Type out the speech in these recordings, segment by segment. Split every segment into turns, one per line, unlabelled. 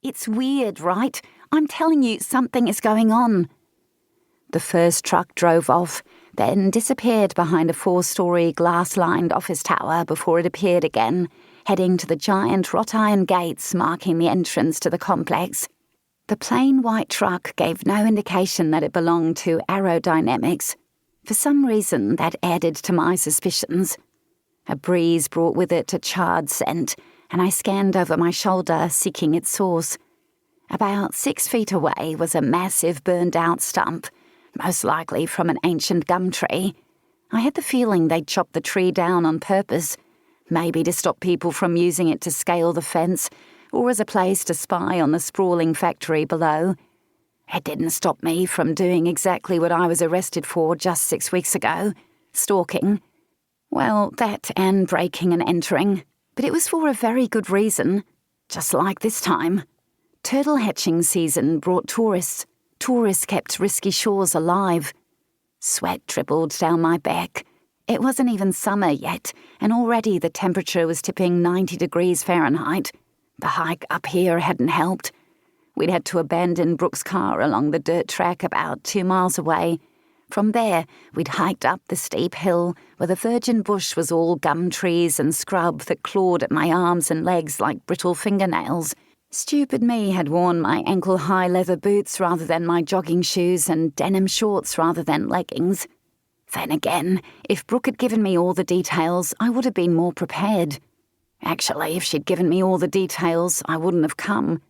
It's weird, right? I'm telling you, something is going on." The first truck drove off, then disappeared behind a 4-story glass-lined office tower before it appeared again, heading to the giant wrought-iron gates marking the entrance to the complex. The plain white truck gave no indication that it belonged to aerodynamics. For some reason, that added to my suspicions. A breeze brought with it a charred scent, and I scanned over my shoulder, seeking its source. About 6 feet away was a massive burned-out stump, most likely from an ancient gum tree. I had the feeling they'd chopped the tree down on purpose, maybe to stop people from using it to scale the fence, or as a place to spy on the sprawling factory below. It didn't stop me from doing exactly what I was arrested for just 6 weeks ago, stalking. Well, that and breaking and entering, but it was for a very good reason, just like this time. Turtle hatching season brought tourists. Tourists kept risky shores alive. Sweat dribbled down my back. It wasn't even summer yet, and already the temperature was tipping 90 degrees Fahrenheit. The hike up here hadn't helped. We'd had to abandon Brooke's car along the dirt track about 2 miles away. From there, we'd hiked up the steep hill where the virgin bush was all gum trees and scrub that clawed at my arms and legs like brittle fingernails. Stupid me had worn my ankle-high leather boots rather than my jogging shoes and denim shorts rather than leggings. Then again, if Brooke had given me all the details, I would have been more prepared. Actually, if she'd given me all the details, I wouldn't have come.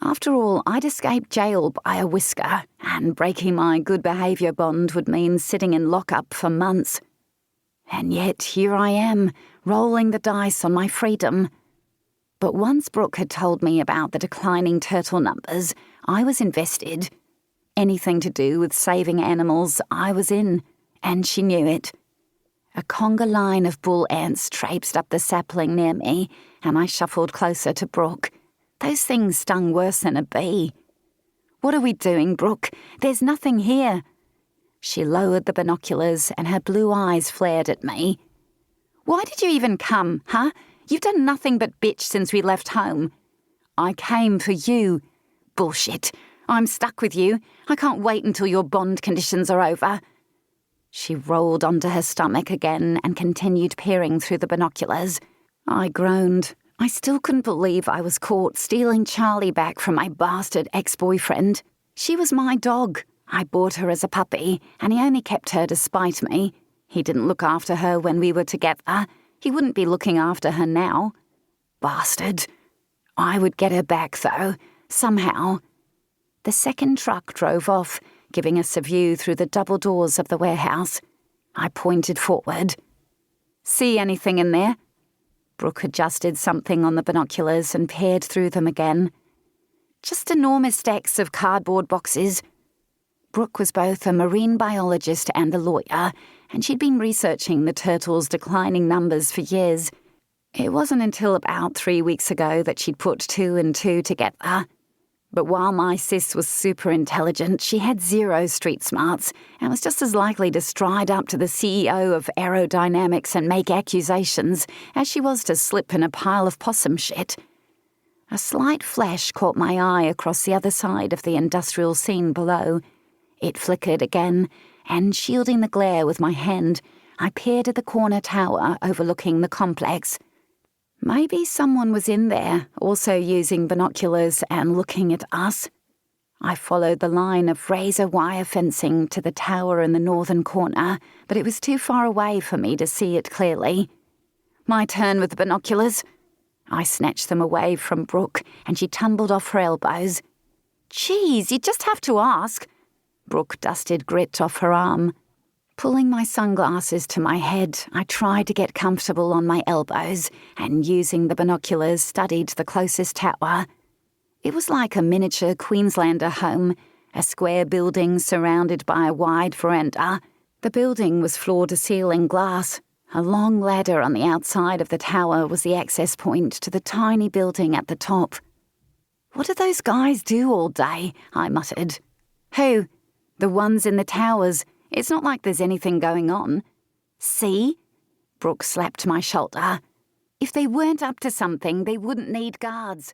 After all, I'd escaped jail by a whisker, and breaking my good behaviour bond would mean sitting in lockup for months. And yet here I am, rolling the dice on my freedom. But once Brooke had told me about the declining turtle numbers, I was invested. Anything to do with saving animals, I was in, and she knew it. A conga line of bull ants traipsed up the sapling near me, and I shuffled closer to Brooke. Those things stung worse than a bee. "What are we doing, Brooke? There's nothing here." She lowered the binoculars and her blue eyes flared at me. "Why did you even come, huh? You've done nothing but bitch since we left home." "I came for you." "Bullshit. I'm stuck with you. I can't wait until your bond conditions are over." She rolled onto her stomach again and continued peering through the binoculars. I groaned. I still couldn't believe I was caught stealing Charlie back from my bastard ex-boyfriend. She was my dog. I bought her as a puppy, and he only kept her to spite me. He didn't look after her when we were together. He wouldn't be looking after her now. Bastard. I would get her back, though, somehow. The second truck drove off, giving us a view through the double doors of the warehouse. I pointed forward. "See anything in there?" Brooke adjusted something on the binoculars and peered through them again. "Just enormous stacks of cardboard boxes." Brooke was both a marine biologist and a lawyer, and she'd been researching the turtles' declining numbers for years. It wasn't until about 3 weeks ago that she'd put 2 and 2 together. But while my sis was super intelligent, she had 0 street smarts and was just as likely to stride up to the CEO of aerodynamics and make accusations as she was to slip in a pile of possum shit. A slight flash caught my eye across the other side of the industrial scene below. It flickered again, and shielding the glare with my hand, I peered at the corner tower overlooking the complex. Maybe someone was in there, also using binoculars and looking at us. I followed the line of razor wire fencing to the tower in the northern corner, but it was too far away for me to see it clearly. "My turn with the binoculars." I snatched them away from Brooke, and she tumbled off her elbows. "Geez, you just have to ask." Brooke dusted grit off her arm. Pulling my sunglasses to my head, I tried to get comfortable on my elbows and, using the binoculars, studied the closest tower. It was like a miniature Queenslander home, a square building surrounded by a wide veranda. The building was floor-to-ceiling glass. A long ladder on the outside of the tower was the access point to the tiny building at the top. "What do those guys do all day?" I muttered. "Who?" "The ones in the towers. It's not like there's anything going on." "See?" Brooke slapped my shoulder. "If they weren't up to something, they wouldn't need guards."